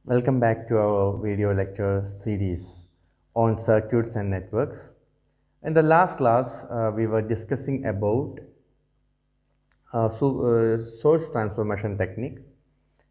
Welcome back to our video lecture series on circuits and networks. In the last class, we were discussing about source transformation technique,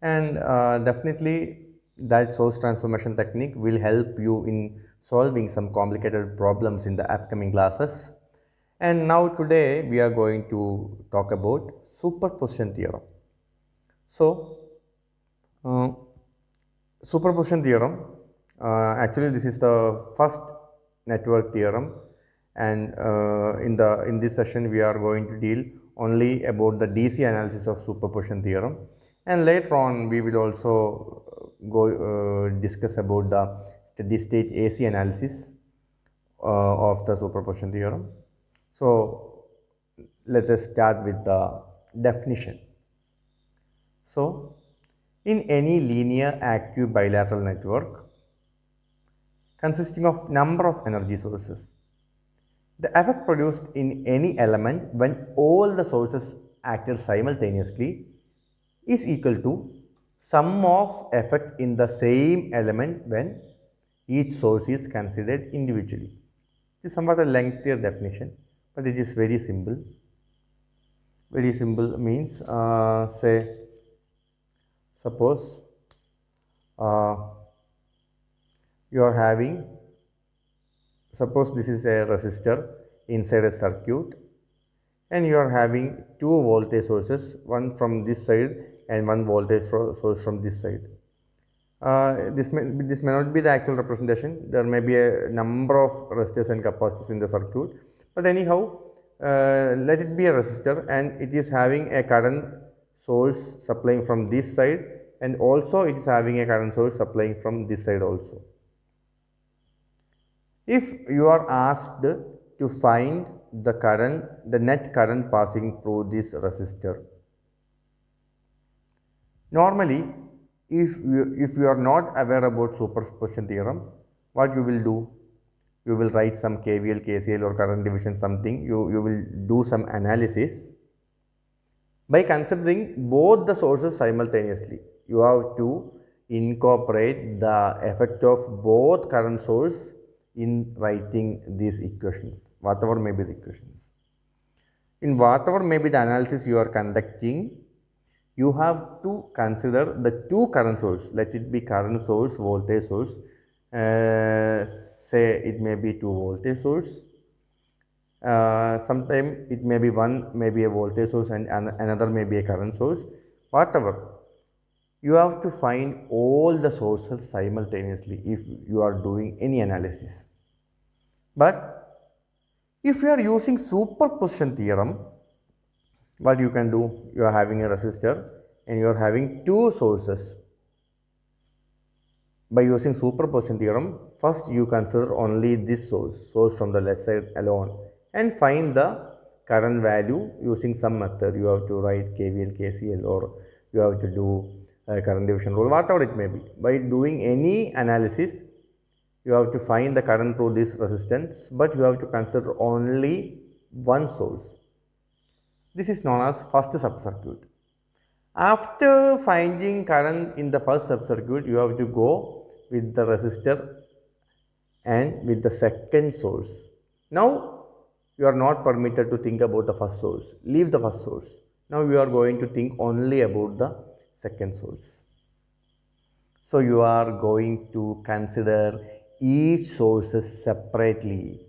and definitely that source transformation technique will help you in solving some complicated problems in the upcoming classes. And now today we are going to talk about superposition theorem. So, uh, superposition theorem, actually this is the first network theorem, and in this session we are going to deal only about the DC analysis of superposition theorem, and later on we will also go discuss about the steady state AC analysis of the superposition theorem. So let us start with the definition. So, in any linear active bilateral network consisting of number of energy sources, the effect produced in any element when all the sources acted simultaneously is equal to sum of effect in the same element when each source is considered individually. It is somewhat a lengthier definition, but it is very simple. Very simple means, say, suppose uh, you are having, suppose this is a resistor inside a circuit, and you are having two voltage sources, one from this side and one voltage source from this side. This may not be the actual representation. There may be a number of resistors and capacitors in the circuit, but anyhow, let it be a resistor, and it is having a current source supplying from this side, and also it is having a current source supplying from this side also. If you are asked to find the net current passing through this resistor, normally if you are not aware about superposition theorem, what you will do? You will write some KVL, KCL or current division something. You will do some analysis by considering both the sources simultaneously. You have to incorporate the effect of both current source in writing these equations, whatever may be the equations. In whatever may be the analysis you are conducting, you have to consider the two current source. Let it be current source, voltage source. Say it may be 2 voltage source. Sometime it may be one, maybe a voltage source, and another may be a current source. Whatever, you have to find all the sources simultaneously if you are doing any analysis. But if you are using superposition theorem, what you can do? You are having a resistor and you are having two sources. By using superposition theorem, first you consider only this source from the left side alone, and find the current value using some method. You have to write KVL, KCL, or you have to do current division rule, whatever it may be. By doing any analysis, you have to find the current through this resistance, but you have to consider only one source. This is known as first subcircuit. After finding current in the first subcircuit, you have to go with the resistor and with the second source. Now you are not permitted to think about the first source. Leave the first source. Now you are going to think only about the second source. So you are going to consider each sources separately.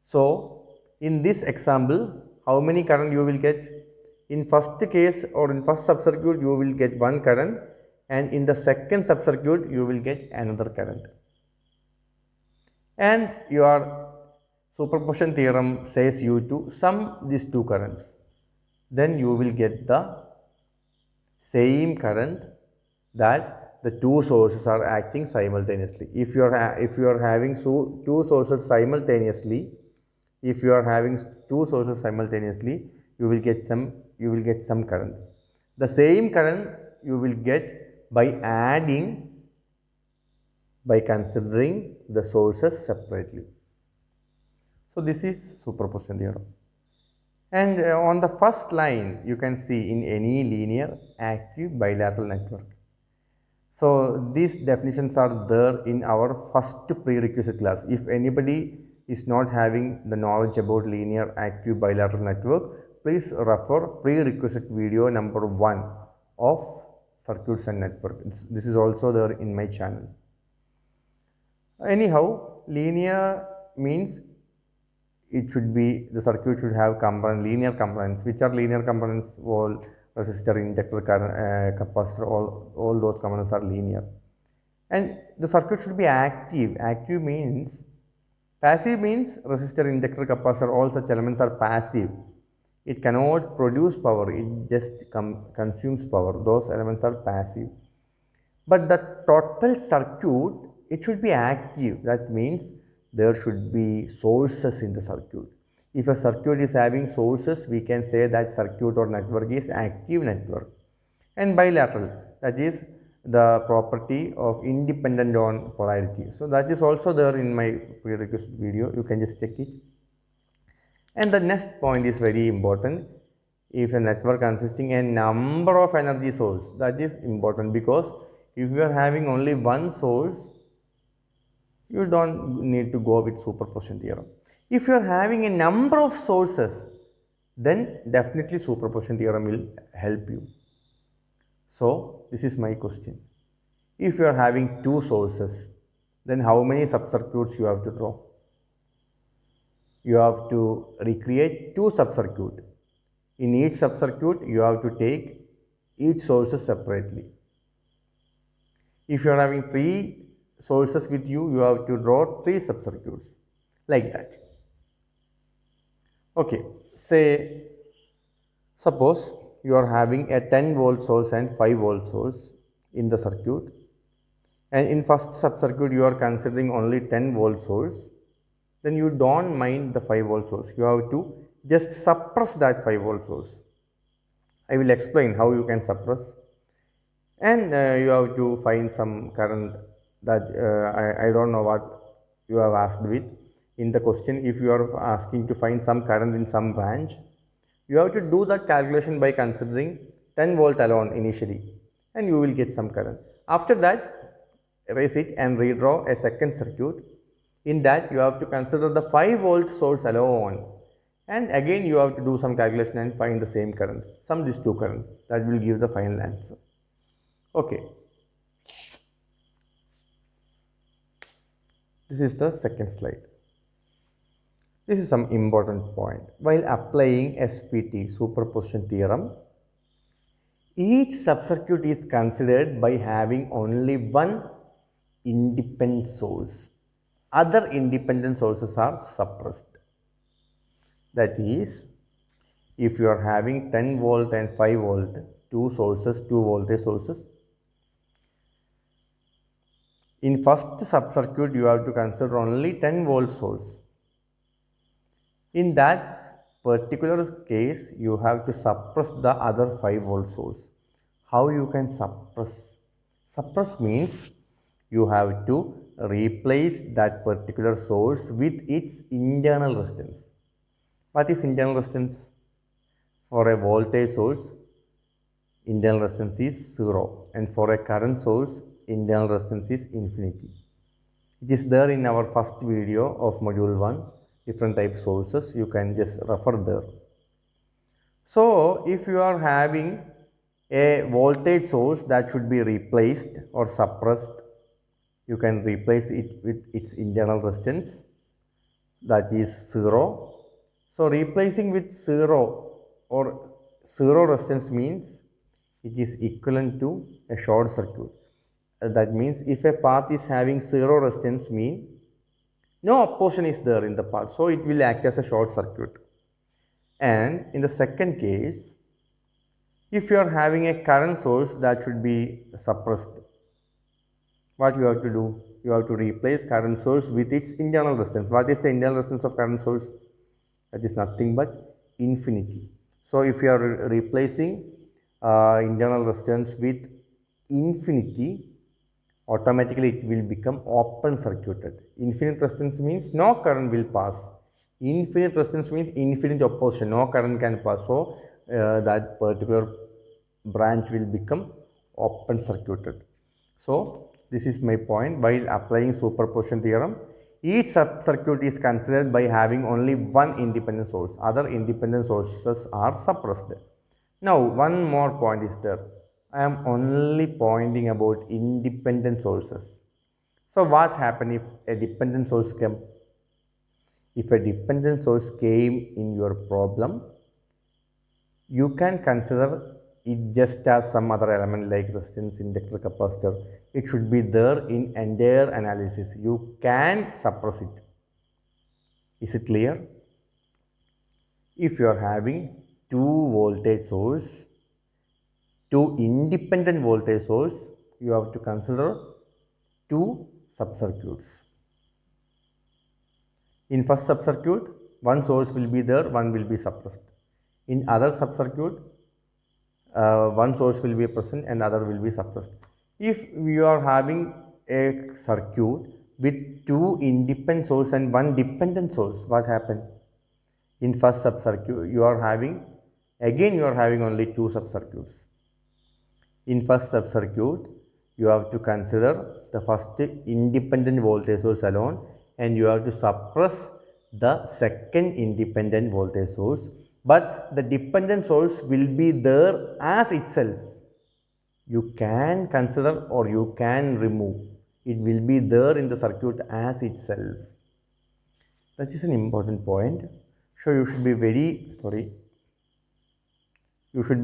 So in this example, how many current you will get? In first case or in first subcircuit, you will get one current, and in the second subcircuit, you will get another current. And your superposition theorem says you to sum these two currents. Then you will get the same current that the two sources are acting simultaneously. If you are having two sources simultaneously, if you are having two sources simultaneously, you will get some current. The same current you will get by considering the sources separately. So this is superposition theorem. And on the first line, you can see in any linear active bilateral network, So these definitions are there in our first prerequisite class. If anybody is not having the knowledge about linear active bilateral network, please refer prerequisite video number 1 of circuits and network. This is also there in my channel. Anyhow, linear means it should be, the circuit should have linear components. Which are linear components? All resistor, inductor, current, capacitor, all those components are linear. And the circuit should be active. Active means, passive means resistor, inductor, capacitor, all such elements are passive. It cannot produce power, it just consumes power. Those elements are passive. But the total circuit, it should be active. That means there should be sources in the circuit. If a circuit is having sources, we can say that circuit or network is active network. And bilateral, that is the property of independent on polarity. So that is also there in my prerequisite video. You can just check it. And the next point is very important. If a network consisting a number of energy source, that is important, because if you are having only one source, you don't need to go with superposition theorem. If you are having a number of sources, then definitely superposition theorem will help you. So this is my question. If you are having two sources, then how many subcircuits you have to draw? You have to recreate two subcircuits. In each subcircuit, you have to take each sources separately. If you are having three sources with you, you have to draw three subcircuits, like that. Okay, suppose you are having a 10-volt source and 5-volt source in the circuit, and in first subcircuit you are considering only 10-volt source. Then you don't mind the 5-volt source. You have to just suppress that 5-volt source. I will explain how you can suppress. And you have to find some current that I don't know what you have asked with. In the question, if you are asking to find some current in some branch, you have to do that calculation by considering 10 volt alone initially, and you will get some current. After that, erase it and redraw a second circuit. In that, you have to consider the 5-volt source alone, and again you have to do some calculation and find the same current, sum these two currents. That will give the final answer. Okay. This is the second slide. This is some important point. While applying SPT, superposition theorem, each subcircuit is considered by having only one independent source. Other independent sources are suppressed. That is, if you are having 10 volt and 5 volt, two sources, two voltage sources, in first subcircuit you have to consider only 10 volt source. In that particular case, you have to suppress the other 5-volt source. How you can suppress? Suppress means you have to replace that particular source with its internal resistance. What is internal resistance? For a voltage source, internal resistance is 0, and for a current source, internal resistance is infinity. It is there in our first video of module 1, different type sources. You can just refer there. So if you are having a voltage source that should be replaced or suppressed, you can replace it with its internal resistance, that is 0. So replacing with 0 or 0 resistance means it is equivalent to a short circuit. That means if a path is having 0 resistance, means no opposition is there in the path, so it will act as a short circuit. And in the second case, if you are having a current source that should be suppressed, what you have to do? You have to replace current source with its internal resistance. What is the internal resistance of current source? That is nothing but infinity. So if you are replacing internal resistance with infinity, automatically it will become open circuited. Infinite resistance means no current will pass. Infinite resistance means infinite opposition, no current can pass. So that particular branch will become open circuited. So this is my point. While applying superposition theorem, each subcircuit is considered by having only one independent source. Other independent sources are suppressed. Now one more point is there. I am only pointing about independent sources. So what happens if a dependent source came? If a dependent source came in your problem, you can consider it just as some other element like resistance, inductor, capacitor. It should be there in entire analysis. You can suppress it. Is it clear? If you are having two voltage source, two independent voltage source, you have to consider two subcircuits. In first subcircuit, one source will be there, one will be suppressed. In other subcircuit, one source will be present and other will be suppressed. If we are having a circuit with two independent source and one dependent source, what happens? In first subcircuit, you are having only two subcircuits. In first subcircuit, you have to consider the first independent voltage source alone and you have to suppress the second independent voltage source, but the dependent source will be there as itself. You can consider or you can remove. It will be there in the circuit as itself. That is an important point. So you should be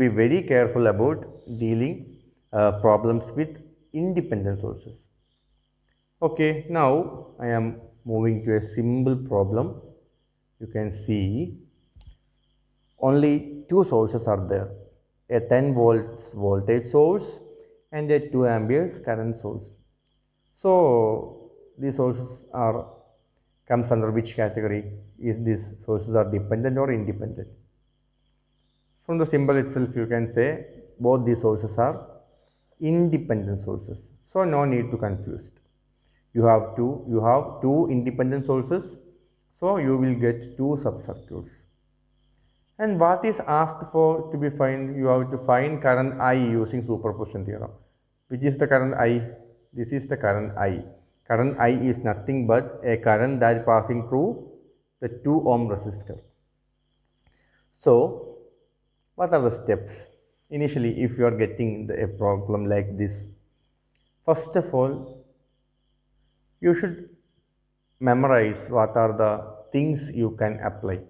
very careful about dealing problems with independent sources. Okay, now I am moving to a simple problem. You can see only two sources are there, a 10 volts voltage source and a 2 amperes current source. So these sources comes under which category? Is these sources are dependent or independent? From the symbol itself you can say both these sources are independent sources. So no need to confuse. You have two independent sources, so you will get two subcircuits. And what is asked for to be find? You have to find current I using superposition theorem. Which is the current I? This is the current I. Current I is nothing but a current that passing through the 2 ohm resistor. So what are the steps? Initially, if you are getting a problem like this, first of all, you should memorize what are the things you can apply.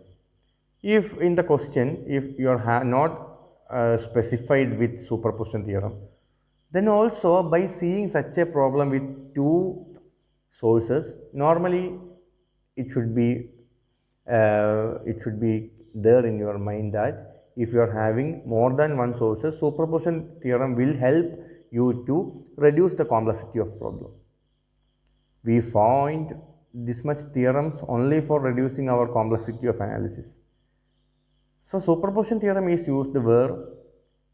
If in the question, if you are not specified with superposition theorem, then also by seeing such a problem with two sources, normally it should be there in your mind that if you are having more than one sources, superposition theorem will help you to reduce the complexity of problem. We find this much theorems only for reducing our complexity of analysis. So superposition theorem is used where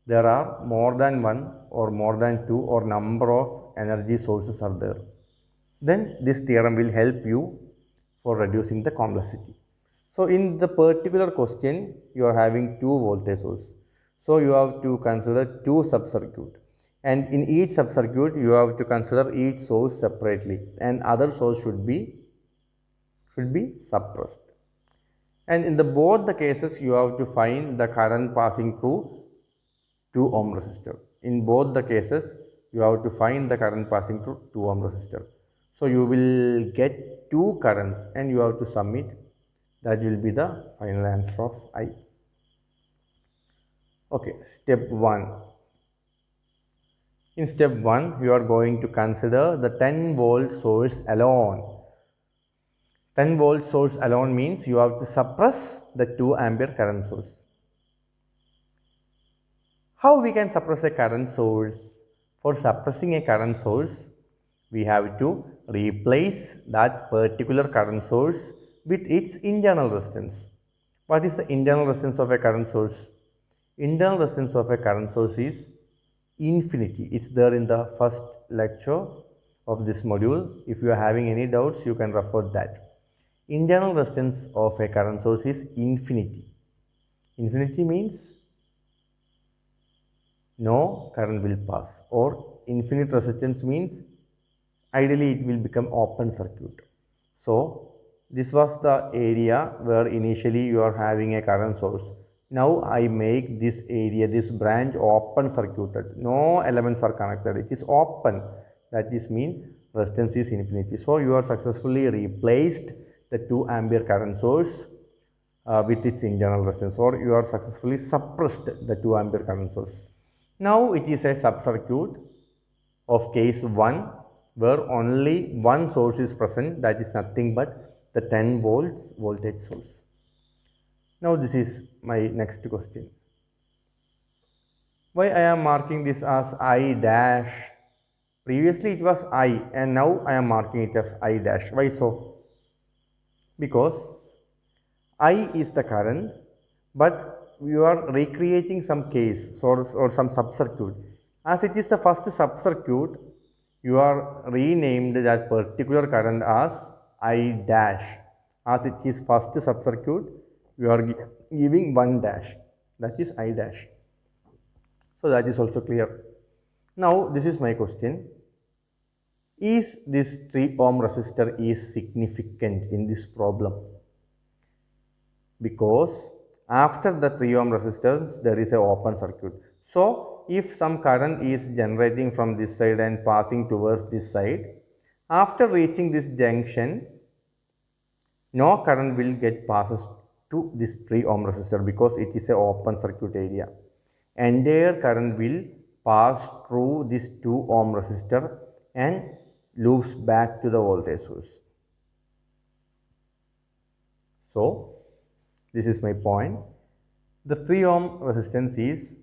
there are more than one or more than two or number of energy sources are there. Then this theorem will help you for reducing the complexity. So in the particular question, you are having two voltage source. So you have to consider two subcircuit. And in each subcircuit, you have to consider each source separately and other source should be suppressed. And in both the cases, you have to find the current passing through 2 ohm resistor. In both the cases, you have to find the current passing through 2 ohm resistor. So you will get two currents and you have to sum it. That will be the final answer of I. Okay, step 1. In step 1, you are going to consider the 10 volt source alone. 10 volt source alone means you have to suppress the 2 ampere current source. How we can suppress a current source? For suppressing a current source, we have to replace that particular current source with its internal resistance. What is the internal resistance of a current source? Internal resistance of a current source is infinity. It's there in the first lecture of this module. If you are having any doubts, you can refer that. Internal resistance of a current source is infinity. Infinity means no current will pass or infinite resistance means ideally it will become open circuit. So this was the area where initially you are having a current source. Now I make this area, this branch open circuited. No elements are connected. It is open. That is mean resistance is infinity. So you are successfully replaced the 2 ampere current source with its internal resistance, or you are successfully suppressed the 2 ampere current source. Now it is a sub-circuit of case 1 where only one source is present, that is nothing but the 10 volts voltage source. Now this is my next question. Why I am marking this as I dash? Previously it was I and now I am marking it as I dash. Why so? Because I is the current, but you are recreating some case or some sub-circuit. As it is the first sub-circuit, you are renamed that particular current as I dash. As it is first sub-circuit, you are giving 1 dash, that is I dash. So that is also clear. Now this is my question. Is this 3 ohm resistor is significant in this problem? Because after the 3 ohm resistance there is a open circuit. So if some current is generating from this side and passing towards this side, after reaching this junction, no current will get passes to this 3 ohm resistor because it is a open circuit area. Entire current will pass through this 2 ohm resistor and loops back to the voltage source. So this is my point. The 3 ohm resistance is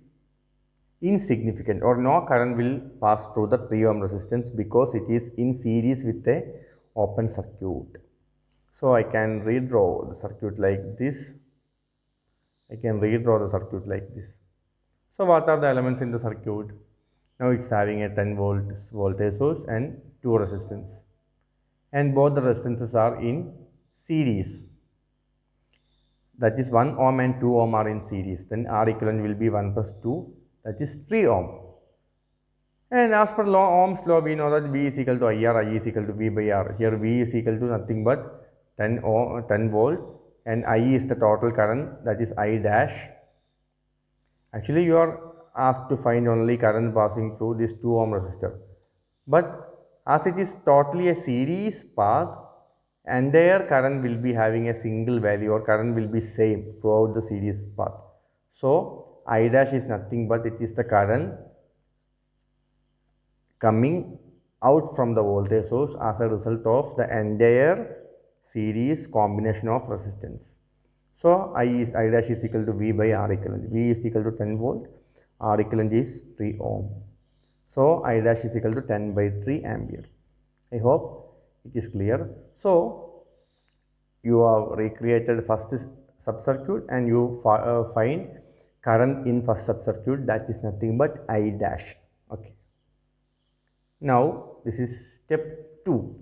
insignificant, or no current will pass through the 3 ohm resistance because it is in series with a open circuit. So I can redraw the circuit like this. So what are the elements in the circuit? Now it's having a 10 volts voltage source and 2 resistance, and both the resistances are in series. That is 1 ohm and 2 ohm are in series. Then R equivalent will be 1 plus 2, that is 3 ohm. And as per Ohm's law, we know that V is equal to IR, I is equal to V by R. Here V is equal to nothing but 10 volt, and I is the total current, that is I dash. Actually you are asked to find only current passing through this 2 ohm resistor. But as it is totally a series path, entire current will be having a single value, or current will be same throughout the series path. So I dash is nothing but it is the current coming out from the voltage source as a result of the entire series combination of resistance. So I dash is equal to V by R equivalent. V is equal to 10 volt, R equivalent is 3 ohm. So I dash is equal to 10 by 3 ampere. I hope it is clear. So you have recreated first sub-circuit and you find current in first sub-circuit, that is nothing but I dash. Okay. Now this is step 2.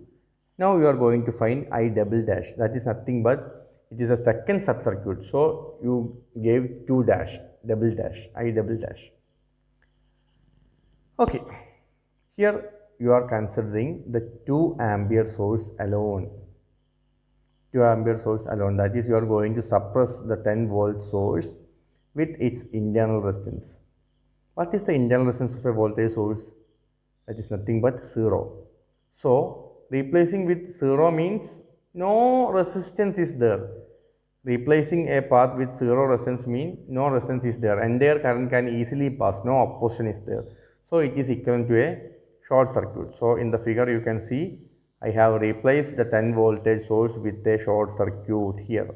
Now you are going to find I double dash, that is nothing but it is a second sub-circuit. So you gave 2 dash, double dash, I double dash. Okay. Here you are considering the 2 ampere source alone. 2 ampere source alone, that is you are going to suppress the 10 volt source with its internal resistance. What is the internal resistance of a voltage source? That is nothing but 0. So replacing with 0 means no resistance is there. Replacing a path with 0 resistance means no resistance is there, and their current can easily pass, no opposition is there. So it is equivalent to a short circuit. So in the figure you can see I have replaced the 10 voltage source with a short circuit here.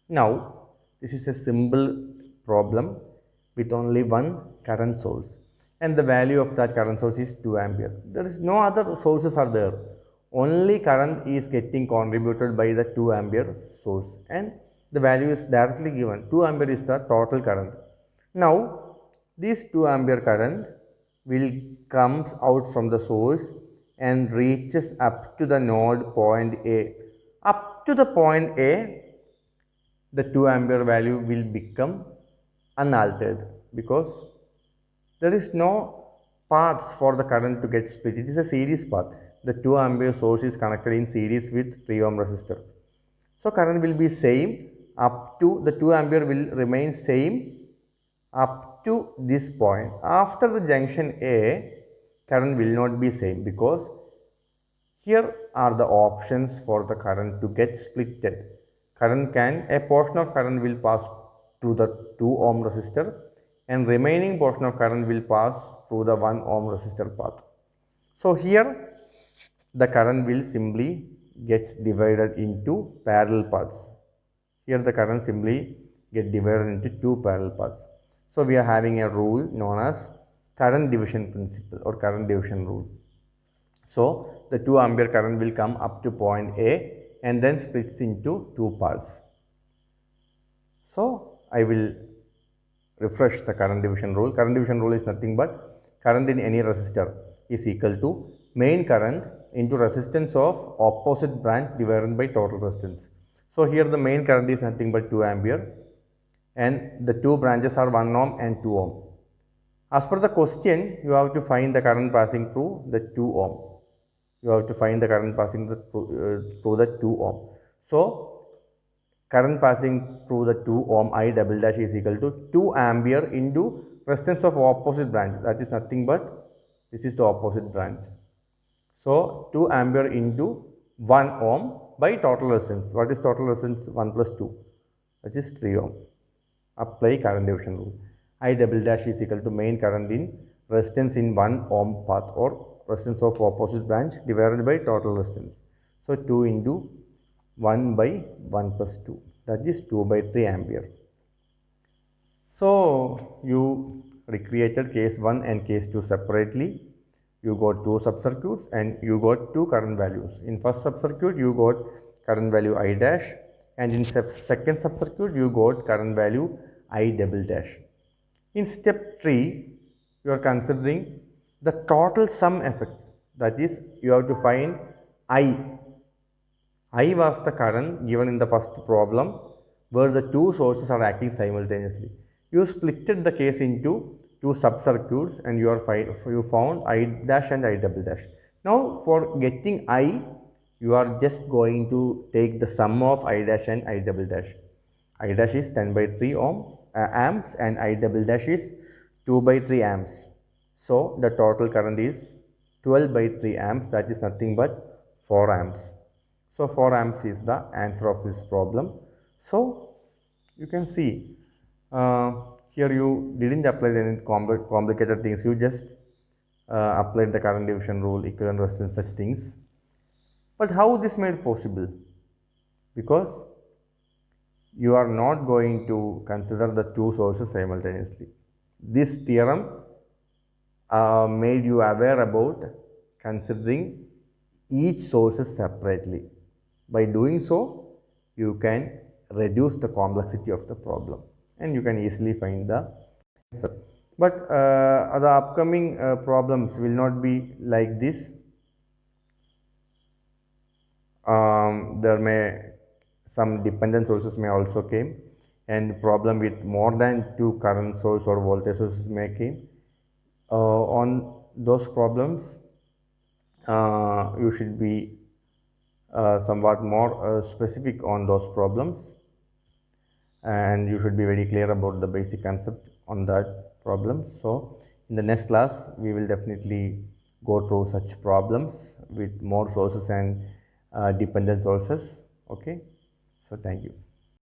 Now this is a simple problem with only one current source, and the value of that current source is 2 ampere. There is no other sources are there. Only current is getting contributed by the 2 ampere source, and the value is directly given. 2 ampere is the total current. Now this 2 ampere current will comes out from the source and reaches up to the node point A. Up to the point A, the 2 ampere value will become unaltered because there is no paths for the current to get split. It is a series path. The 2 ampere source is connected in series with 3 ohm resistor. So current will be same up to the 2 ampere will remain same up to this point. After the junction A, current will not be same because here are the options for the current to get splitted. A portion of current will pass through the 2 ohm resistor and remaining portion of current will pass through the 1 ohm resistor path. So here the current will simply gets divided into parallel paths. Here the current simply get divided into 2 parallel paths. So we are having a rule known as current division principle or current division rule. So the 2 ampere current will come up to point A and then splits into 2 parts. So I will refresh the current division rule. Current division rule is nothing but current in any resistor is equal to main current into resistance of opposite branch divided by total resistance. So here the main current is nothing but 2 ampere and the two branches are 1 ohm and 2 ohm. As per the question, you have to find the current passing through the 2 ohm. You have to find the current passing through the 2 ohm. So current passing through the 2 ohm I double dash is equal to 2 ampere into resistance of opposite branch, that is nothing but this is the opposite branch. So 2 ampere into 1 ohm by total resistance. What is total resistance? 1 plus 2, that is 3 ohm. Apply current division rule. I double dash is equal to main current in resistance in 1 ohm path or resistance of opposite branch divided by total resistance. So 2 into 1 by 1 plus 2, that is 2 by 3 ampere. So you recreated case 1 and case 2 separately. You got 2 subcircuits and you got 2 current values. In first subcircuit you got current value I dash and in second subcircuit you got current value I double dash. In step 3 you are considering the total sum effect, that is you have to find I. I was the current given in the first problem where the two sources are acting simultaneously. You splitted the case into 2 subcircuits and you found I dash and I double dash. Now for getting I, you are just going to take the sum of I dash and I double dash. I dash is 10 by 3 amps and I double dash is 2 by 3 amps. So the total current is 12 by 3 amps, that is nothing but 4 amps. So 4 amps is the answer of this problem. So you can see here you didn't apply any complicated things, you just applied the current division rule, equivalent resistance, such things. But how this made possible? Because you are not going to consider the two sources simultaneously. This theorem made you aware about considering each sources separately. By doing so, you can reduce the complexity of the problem and you can easily find the answer. But the upcoming problems will not be like this. There may some dependent sources may also came and problem with more than 2 current source or voltage sources may came. On those problems, you should be somewhat more specific on those problems and you should be very clear about the basic concept on that problem. So in the next class we will definitely go through such problems with more sources and dependent sources. Okay, so thank you.